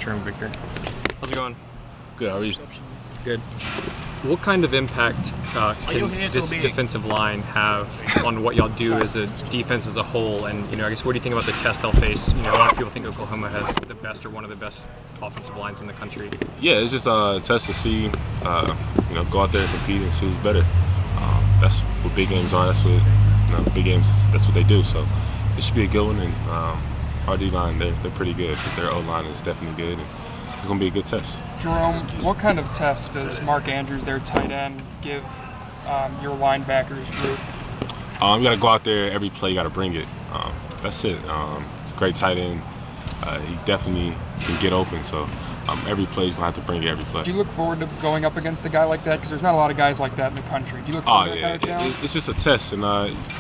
Jerome Baker. How's it going? Good, how are you? Good. What kind of impact can this defensive line have on what y'all do as a defense as a whole? And, I guess, what do you think about the test they'll face? A lot of people think Oklahoma has the best or one of the best offensive lines in the country. Yeah, it's just a test to see, go out there and compete and see who's better. That's what big games are. That's what, big games, that's what they do. So it should be a good one. And our D-line, they're pretty good. Their O-line is definitely good. And it's going to be a good test. Jerome, what kind of test does Mark Andrews, their tight end, give your linebackers group? You got to go out there every play. You got to bring it. That's it. It's a great tight end. He definitely can get open. So every play he's going to have to bring it every play. Do you look forward to going up against a guy like that? Because there's not a lot of guys like that in the country. Do you look forward to that kind of challenge? It's just a test, and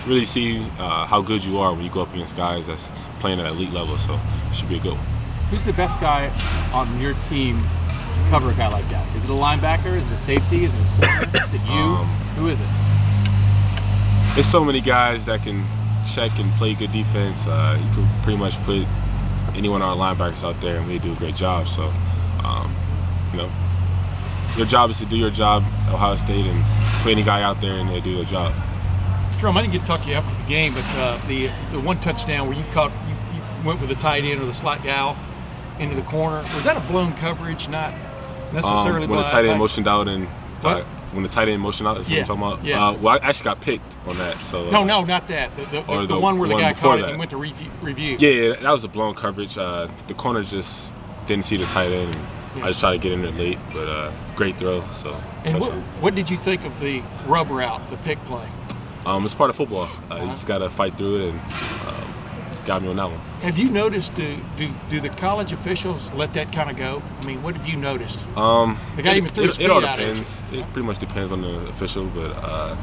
really see how good you are when you go up against guys that's playing at elite level. So it should be a good one. Who's the best guy on your team to cover a guy like that? Is it a linebacker? Is it a safety? Is it a corner? Is it you? Who is it? There's so many guys that can check and play good defense. You can pretty much put anyone on our linebackers out there, and we do a great job. So, your job is to do your job at Ohio State and put any guy out there and they do their job. Jerome, I didn't get to talk to you after the game, but the one touchdown where you went with the tight end or the slot guy off into the corner, was that a blown coverage? Not necessarily. When the tight end motioned out and when the tight end motioned out, is what you're talking about? Yeah. Well, I actually got picked on that. So no, not that. The one where the guy caught it and went to review. Yeah, that was a blown coverage. The corner just didn't see the tight end. And I just tried to get in there late, but great throw. So. And what did you think of the rub route, the pick play? It's part of football. You just got to fight through it, and got me on that one. Have you noticed, do the college officials let that kind of go? I mean, what have you noticed? It all depends. It pretty much depends on the official, but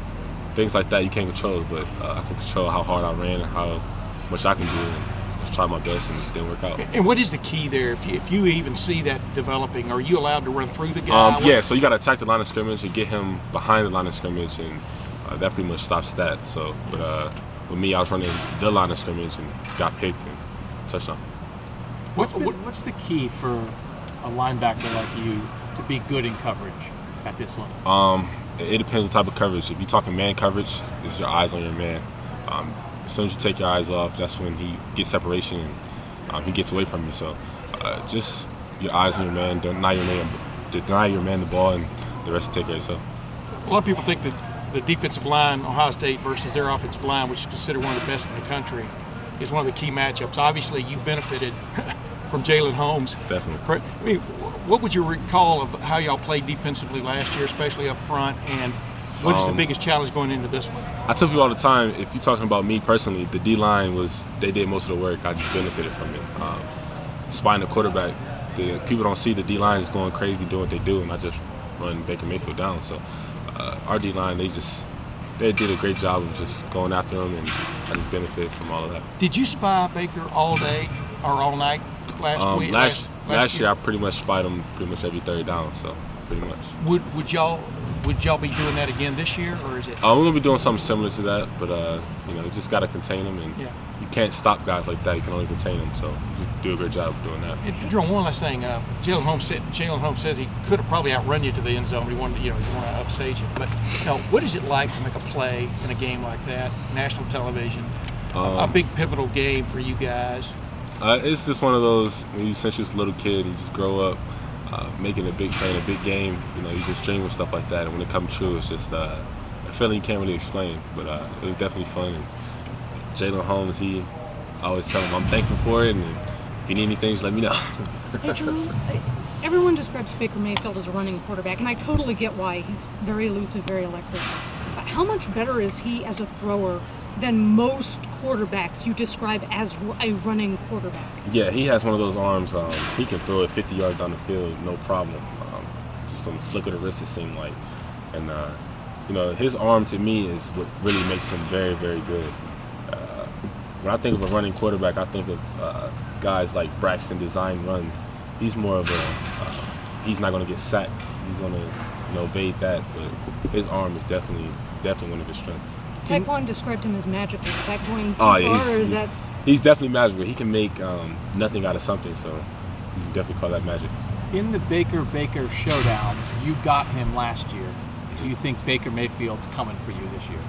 things like that you can't control. But I can control how hard I ran and how much I can do, and just try my best, and it didn't work out. And what is the key there? If you even see that developing, are you allowed to run through the guy? So you got to attack the line of scrimmage and get him behind the line of scrimmage, and that pretty much stops that. So, but with me, I was running the line of scrimmage and got picked and touchdown. What's the key for a linebacker like you to be good in coverage at this level? It depends on the type of coverage. If you're talking man coverage, it's your eyes on your man. As soon as you take your eyes off, that's when he gets separation and he gets away from you. So just your eyes on your man, deny your man the ball, and the rest take care of itself. A lot of people think that the defensive line, Ohio State versus their offensive line, which is considered one of the best in the country, is one of the key matchups. Obviously, you benefited from Jalen Holmes. Definitely. I mean, what would you recall of how y'all played defensively last year, especially up front, and what is the biggest challenge going into this one? I tell people all the time, if you're talking about me personally, the D-line they did most of the work. I just benefited from it. Spying the quarterback, people don't see the D-line is going crazy doing what they do, and I just run Baker Mayfield down. So our D-line, they did a great job of just going after him, and I just benefited from all of that. Did you spy Baker all day or all night last week? Last year, I pretty much spied him pretty much every third down, so pretty much. Would y'all be doing that again this year, or is it? We're gonna be doing something similar to that, but you just gotta contain them, and you can't stop guys like that. You can only contain them, so you do a great job of doing that. And Jerome, one last thing. Jalen Holmes says he could have probably outrun you to the end zone. He wanted to upstage it. But what is it like to make a play in a game like that, national television, a big pivotal game for you guys? It's just one of those, since you're a little kid, you just grow up making a big play in a big game. You just dream of stuff like that, and when it comes true, it's just a feeling you can't really explain. But it was definitely fun. And Jalen Holmes, I always tell him I'm thankful for it, and if you need anything, just let me know. Hey, Jerome, everyone describes Baker Mayfield as a running quarterback, and I totally get why. He's very elusive, very electric. But how much better is he as a thrower than most quarterbacks you describe as a running quarterback? Yeah, he has one of those arms. He can throw it 50 yards down the field, no problem. Just on the flick of the wrist, it seemed like. And, his arm to me is what really makes him very, very good. When I think of a running quarterback, I think of guys like Braxton design runs. He's more of he's not going to get sacked. He's going to evade that, but his arm is definitely one of his strengths. Taekwon described him as magical. Is that going too far, or is that? He's definitely magical. He can make nothing out of something. So You can definitely call that magic. In the Baker showdown, you got him last year. Do you think Baker Mayfield's coming for you this year?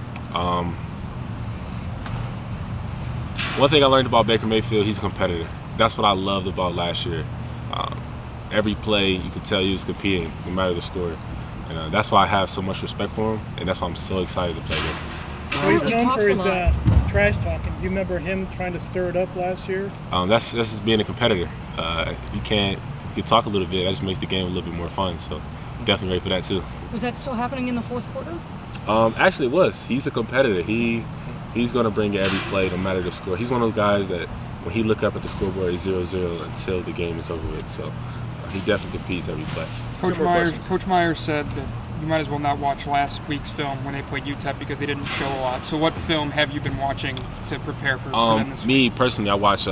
One thing I learned about Baker Mayfield, he's a competitor. That's what I loved about last year. Every play, you could tell he was competing, no matter the score. And that's why I have so much respect for him, and that's why I'm so excited to play against him. Well, he's known for his trash talking. Do you remember him trying to stir it up last year? That's just being a competitor. You can talk a little bit. That just makes the game a little bit more fun. So definitely ready for that too. Was that still happening in the fourth quarter? Actually, it was. He's a competitor. He's going to bring every play, no matter the score. He's one of those guys that when he look up at the scoreboard, it's 0-0 until the game is over with. So he definitely competes every play. Coach Myers said that you might as well not watch last week's film when they played UTEP because they didn't show a lot. So what film have you been watching to prepare for them this week? Me personally, I watched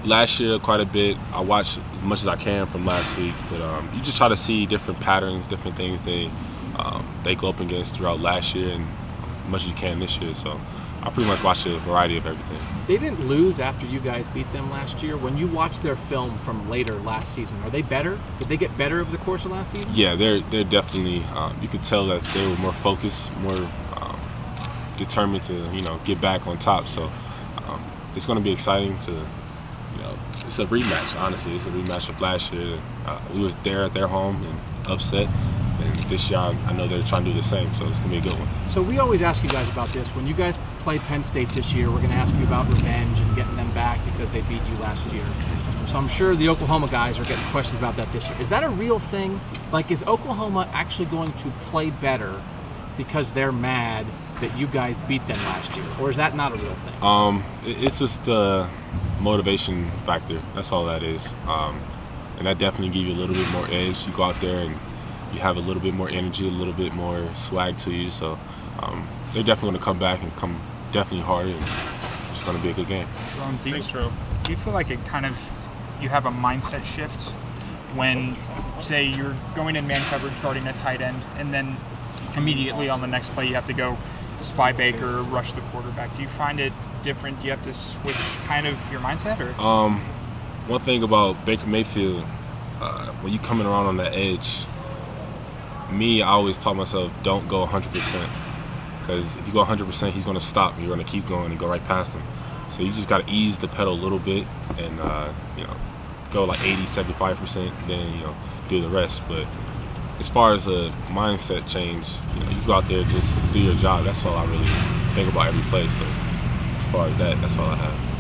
last year quite a bit. I watched as much as I can from last week, but you just try to see different patterns, different things they go up against throughout last year and as much as you can this year. So I pretty much watched a variety of everything. They didn't lose after you guys beat them last year. When you watch their film from later last season, are they better? Did they get better over the course of last season? Yeah, they're definitely. You could tell that they were more focused, more determined to get back on top. So it's going to be exciting to. It's a rematch. Honestly, it's a rematch of last year. We was there at their home and upset. And this year, I know they're trying to do the same, so it's going to be a good one. So we always ask you guys about this. When you guys play Penn State this year, we're going to ask you about revenge and getting them back because they beat you last year. So I'm sure the Oklahoma guys are getting questions about that this year. Is that a real thing? Like, is Oklahoma actually going to play better because they're mad that you guys beat them last year? Or is that not a real thing? It's just the motivation factor. That's all that is. And that definitely gives you a little bit more edge. You go out there and you have a little bit more energy, a little bit more swag to you. So they're definitely going to come back and come definitely harder. And it's going to be a good game. Do you feel like it kind of, you have a mindset shift when, say, you're going in man coverage guarding a tight end, and then immediately on the next play you have to go spy Baker, rush the quarterback? Do you find it different? Do you have to switch kind of your mindset? Or? One thing about Baker Mayfield, when you're coming around on that edge, I always taught myself, don't go 100%. Because if you go 100%, he's going to stop. You're going to keep going and go right past him. So you just got to ease the pedal a little bit and, go like 80, 75%, then, do the rest. But as far as a mindset change, you go out there, just do your job. That's all I really think about every play. So as far as that, that's all I have.